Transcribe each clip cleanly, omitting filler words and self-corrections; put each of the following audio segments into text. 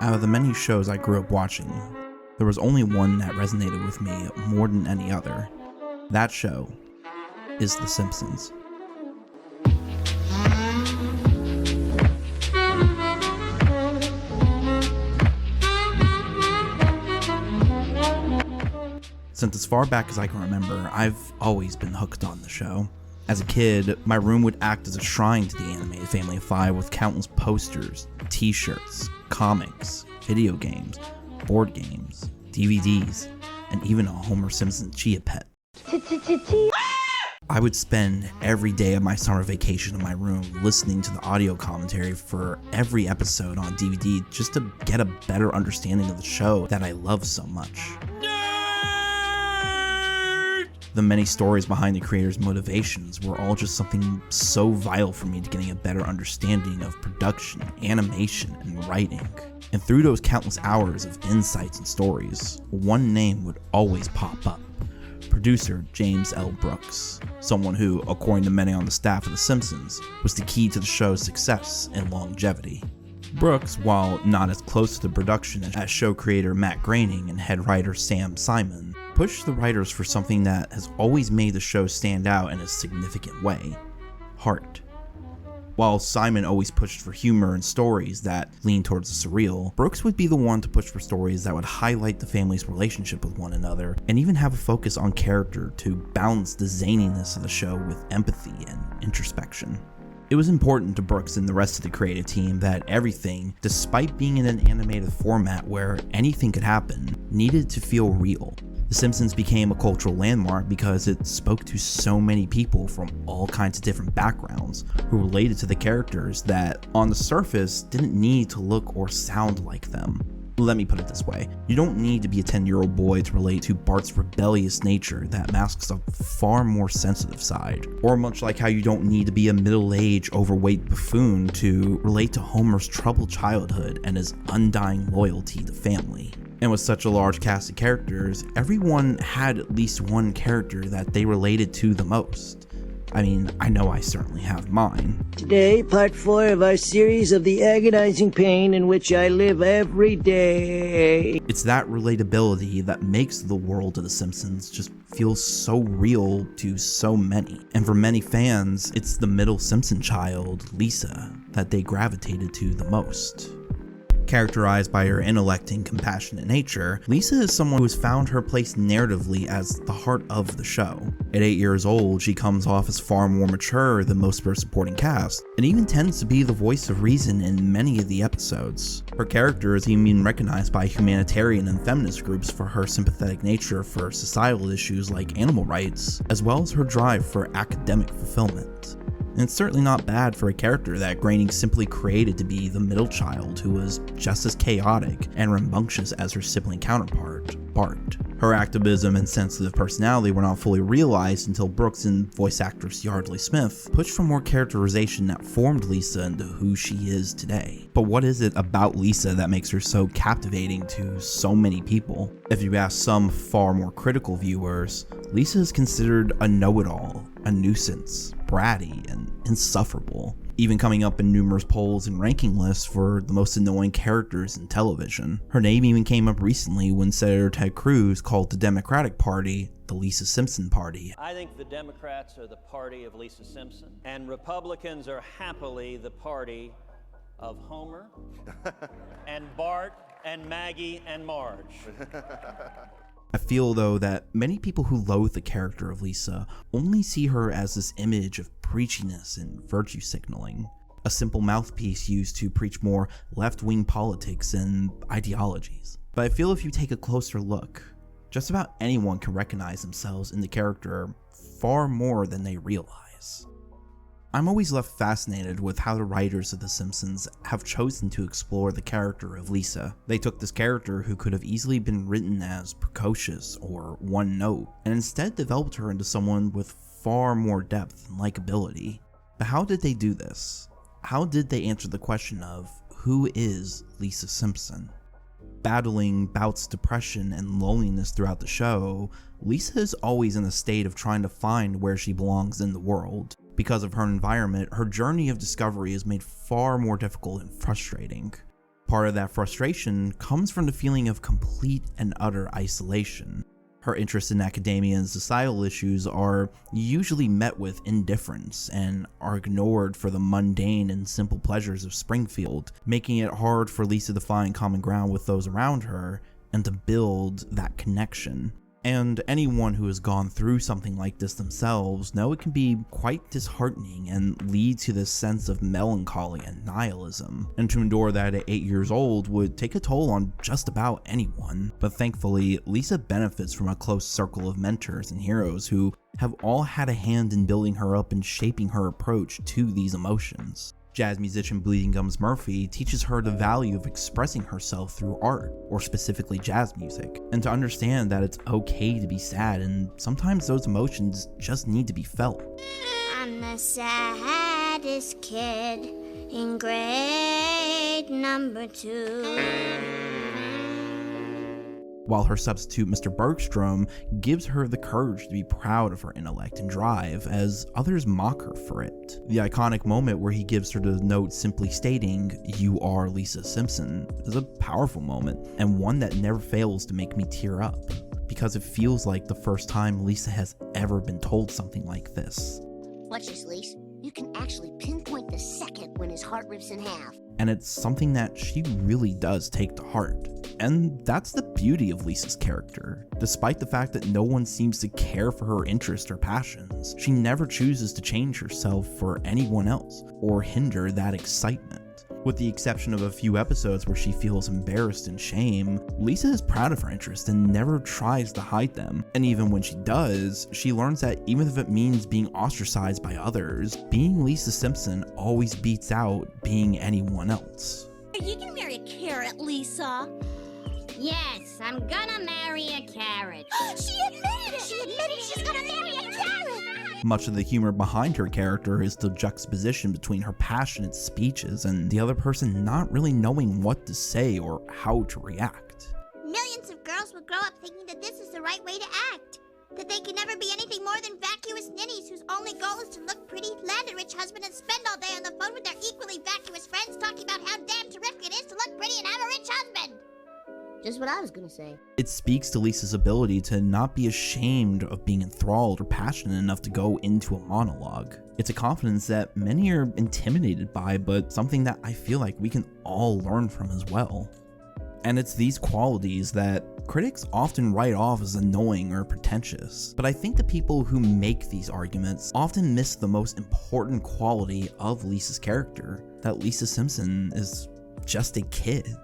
Out of the many shows I grew up watching, there was only one that resonated with me more than any other. That show is The Simpsons. Since as far back as I can remember, I've always been hooked on the show. As a kid, my room would act as a shrine to the animated Family of Five with countless posters, t-shirts, comics, video games, board games, DVDs, and even a Homer Simpson Chia pet. I would spend every day of my summer vacation in my room listening to the audio commentary for every episode on DVD just to get a better understanding of the show that I love so much. The many stories behind the creators' motivations were all just something so vital for me to getting a better understanding of production, animation, and writing. And through those countless hours of insights and stories, one name would always pop up. Producer James L. Brooks, someone who, according to many on the staff of The Simpsons, was the key to the show's success and longevity. Brooks, while not as close to the production as show creator Matt Groening and head writer Sam Simon, pushed the writers for something that has always made the show stand out in a significant way: heart. While Simon always pushed for humor and stories that leaned towards the surreal, Brooks would be the one to push for stories that would highlight the family's relationship with one another and even have a focus on character to balance the zaniness of the show with empathy and introspection. It was important to Brooks and the rest of the creative team that everything, despite being in an animated format where anything could happen, needed to feel real. The Simpsons became a cultural landmark because it spoke to so many people from all kinds of different backgrounds who related to the characters that, on the surface, didn't need to look or sound like them. Let me put it this way, you don't need to be a 10-year-old boy to relate to Bart's rebellious nature that masks a far more sensitive side, or much like how you don't need to be a middle-aged, overweight buffoon to relate to Homer's troubled childhood and his undying loyalty to family. And with such a large cast of characters, everyone had at least one character that they related to the most. I mean, I know I certainly have mine. Today, part 4 of our series of the agonizing pain in which I live every day. It's that relatability that makes the world of The Simpsons just feel so real to so many. And for many fans, it's the middle Simpson child, Lisa, that they gravitated to the most. Characterized by her intellect and compassionate nature, Lisa is someone who has found her place narratively as the heart of the show. At 8 years old, she comes off as far more mature than most of her supporting cast, and even tends to be the voice of reason in many of the episodes. Her character is even recognized by humanitarian and feminist groups for her sympathetic nature for societal issues like animal rights, as well as her drive for academic fulfillment. And it's certainly not bad for a character that Groening simply created to be the middle child who was just as chaotic and rambunctious as her sibling counterpart, Bart. Her activism and sensitive personality were not fully realized until Brooks and voice actress Yardley Smith pushed for more characterization that formed Lisa into who she is today. But what is it about Lisa that makes her so captivating to so many people? If you ask some far more critical viewers, Lisa is considered a know-it-all, a nuisance, bratty, and insufferable, even coming up in numerous polls and ranking lists for the most annoying characters in television. Her name even came up recently when Senator Ted Cruz called the Democratic Party the Lisa Simpson Party. I think the Democrats are the party of Lisa Simpson, and Republicans are happily the party of Homer and Bart and Maggie and Marge. I feel, though, that many people who loathe the character of Lisa only see her as this image of preachiness and virtue signaling, a simple mouthpiece used to preach more left-wing politics and ideologies. But I feel if you take a closer look, just about anyone can recognize themselves in the character far more than they realize. I'm always left fascinated with how the writers of The Simpsons have chosen to explore the character of Lisa. They took this character who could have easily been written as precocious or one note, and instead developed her into someone with far more depth and likability. But how did they do this? How did they answer the question of who is Lisa Simpson? Battling bouts of depression and loneliness throughout the show, Lisa is always in a state of trying to find where she belongs in the world. Because of her environment, her journey of discovery is made far more difficult and frustrating. Part of that frustration comes from the feeling of complete and utter isolation. Her interests in academia and societal issues are usually met with indifference and are ignored for the mundane and simple pleasures of Springfield, making it hard for Lisa to find common ground with those around her and to build that connection. And anyone who has gone through something like this themselves know it can be quite disheartening and lead to this sense of melancholy and nihilism. And to endure that at 8 years old would take a toll on just about anyone. But thankfully, Lisa benefits from a close circle of mentors and heroes who have all had a hand in building her up and shaping her approach to these emotions. Jazz musician Bleeding Gums Murphy teaches her the value of expressing herself through art, or specifically jazz music, and to understand that it's okay to be sad and sometimes those emotions just need to be felt. I'm the saddest kid in grade number 2. While her substitute Mr. Bergstrom gives her the courage to be proud of her intellect and drive, as others mock her for it. The iconic moment where he gives her the note simply stating, "You are Lisa Simpson," is a powerful moment, and one that never fails to make me tear up, because it feels like the first time Lisa has ever been told something like this. Watch this, Lisa. You can actually pinpoint the second when his heart rips in half. And it's something that she really does take to heart. And that's the beauty of Lisa's character. Despite the fact that no one seems to care for her interests or passions, she never chooses to change herself for anyone else or hinder that excitement. With the exception of a few episodes where she feels embarrassed and shame, Lisa is proud of her interests and never tries to hide them. And even when she does, she learns that even if it means being ostracized by others, being Lisa Simpson always beats out being anyone else. You can marry a carrot, Lisa. Yes, I'm gonna marry a carrot. She admitted it! She admitted she's gonna marry a carrot! Much of the humor behind her character is the juxtaposition between her passionate speeches and the other person not really knowing what to say or how to react. Millions of girls will grow up thinking that this is the right way to act. That they can never be anything more than vacuous ninnies whose only goal is to look pretty, land a rich husband, and spend all day on the phone with their equally vacuous friends talking about how damn terrific it is to look pretty and have a rich husband. Just what I was gonna say. It speaks to Lisa's ability to not be ashamed of being enthralled or passionate enough to go into a monologue. It's a confidence that many are intimidated by, but something that I feel like we can all learn from as well. And it's these qualities that critics often write off as annoying or pretentious. But I think the people who make these arguments often miss the most important quality of Lisa's character, that Lisa Simpson is just a kid.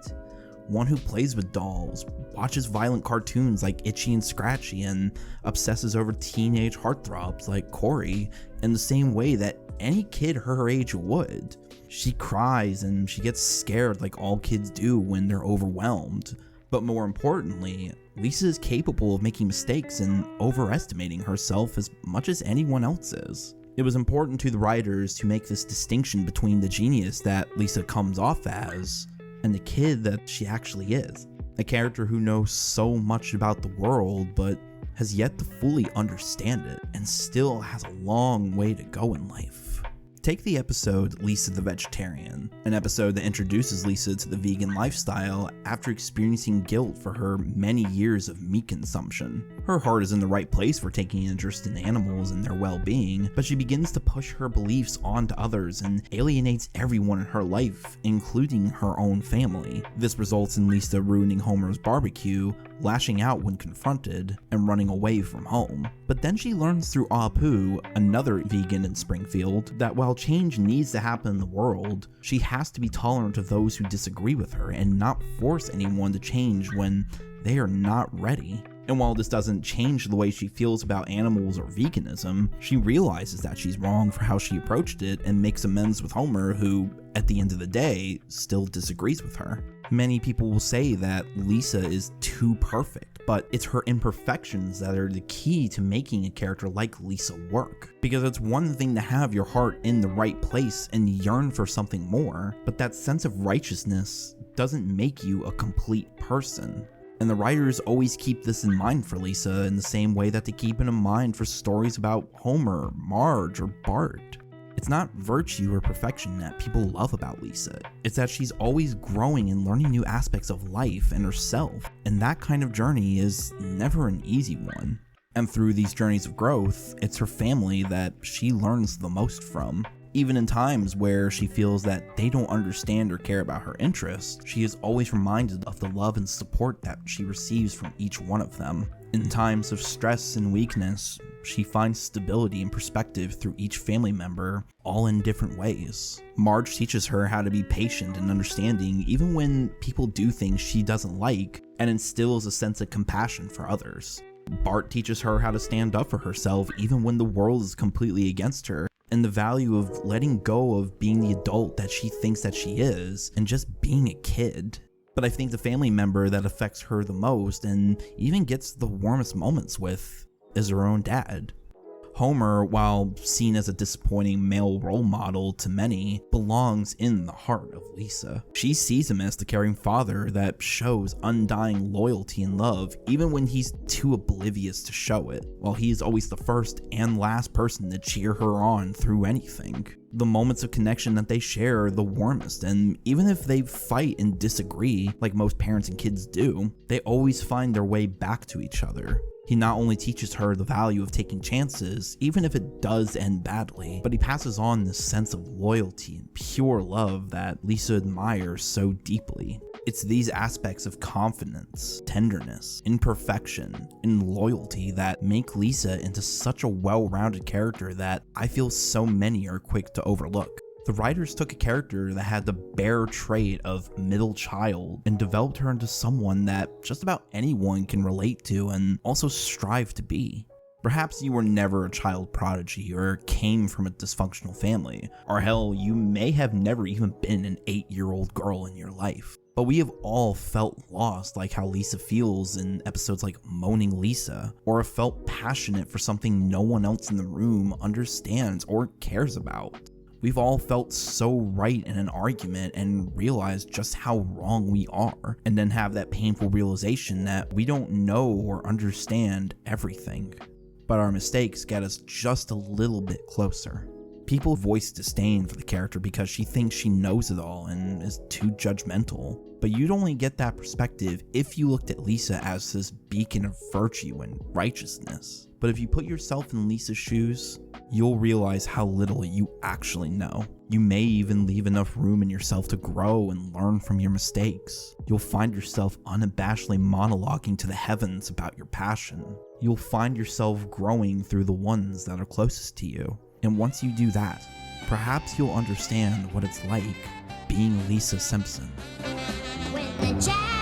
One who plays with dolls, watches violent cartoons like Itchy and Scratchy, and obsesses over teenage heartthrobs like Corey in the same way that any kid her age would. She cries and she gets scared like all kids do when they're overwhelmed. But more importantly, Lisa is capable of making mistakes and overestimating herself as much as anyone else is. It was important to the writers to make this distinction between the genius that Lisa comes off as and the kid that she actually is. A character who knows so much about the world but has yet to fully understand it and still has a long way to go in life. Take the episode Lisa the Vegetarian, an episode that introduces Lisa to the vegan lifestyle after experiencing guilt for her many years of meat consumption. Her heart is in the right place for taking interest in animals and their well-being, but she begins to push her beliefs onto others and alienates everyone in her life, including her own family. This results in Lisa ruining Homer's barbecue, lashing out when confronted, and running away from home. But then she learns through Apu, another vegan in Springfield, that while change needs to happen in the world, she has to be tolerant of those who disagree with her and not force anyone to change when they are not ready. And while this doesn't change the way she feels about animals or veganism, she realizes that she's wrong for how she approached it and makes amends with Homer, who, at the end of the day, still disagrees with her. Many people will say that Lisa is too perfect, but it's her imperfections that are the key to making a character like Lisa work. Because it's one thing to have your heart in the right place and yearn for something more, but that sense of righteousness doesn't make you a complete person. And the writers always keep this in mind for Lisa in the same way that they keep it in mind for stories about Homer, Marge, or Bart. It's not virtue or perfection that people love about Lisa. It's that she's always growing and learning new aspects of life and herself. And that kind of journey is never an easy one. And through these journeys of growth, it's her family that she learns the most from. Even in times where she feels that they don't understand or care about her interests, she is always reminded of the love and support that she receives from each one of them. In times of stress and weakness, she finds stability and perspective through each family member, all in different ways. Marge teaches her how to be patient and understanding even when people do things she doesn't like, and instills a sense of compassion for others. Bart teaches her how to stand up for herself even when the world is completely against her, and the value of letting go of being the adult that she thinks that she is, and just being a kid. But I think the family member that affects her the most, and even gets the warmest moments with, is her own dad. Homer, while seen as a disappointing male role model to many, belongs in the heart of Lisa. She sees him as the caring father that shows undying loyalty and love, even when he's too oblivious to show it, while he is always the first and last person to cheer her on through anything. The moments of connection that they share are the warmest, and even if they fight and disagree, like most parents and kids do, they always find their way back to each other. He not only teaches her the value of taking chances, even if it does end badly, but he passes on this sense of loyalty and pure love that Lisa admires so deeply. It's these aspects of confidence, tenderness, imperfection, and loyalty that make Lisa into such a well-rounded character that I feel so many are quick to overlook. The writers took a character that had the bare trait of middle child and developed her into someone that just about anyone can relate to and also strive to be. Perhaps you were never a child prodigy or came from a dysfunctional family, or hell, you may have never even been an 8-year-old girl in your life. But we have all felt lost, like how Lisa feels in episodes like Moaning Lisa, or have felt passionate for something no one else in the room understands or cares about. We've all felt so right in an argument and realized just how wrong we are, and then have that painful realization that we don't know or understand everything. But our mistakes get us just a little bit closer. People voice disdain for the character because she thinks she knows it all and is too judgmental. But you'd only get that perspective if you looked at Lisa as this beacon of virtue and righteousness. But if you put yourself in Lisa's shoes, you'll realize how little you actually know. You may even leave enough room in yourself to grow and learn from your mistakes. You'll find yourself unabashedly monologuing to the heavens about your passion. You'll find yourself growing through the ones that are closest to you. And once you do that, perhaps you'll understand what it's like being Lisa Simpson. When the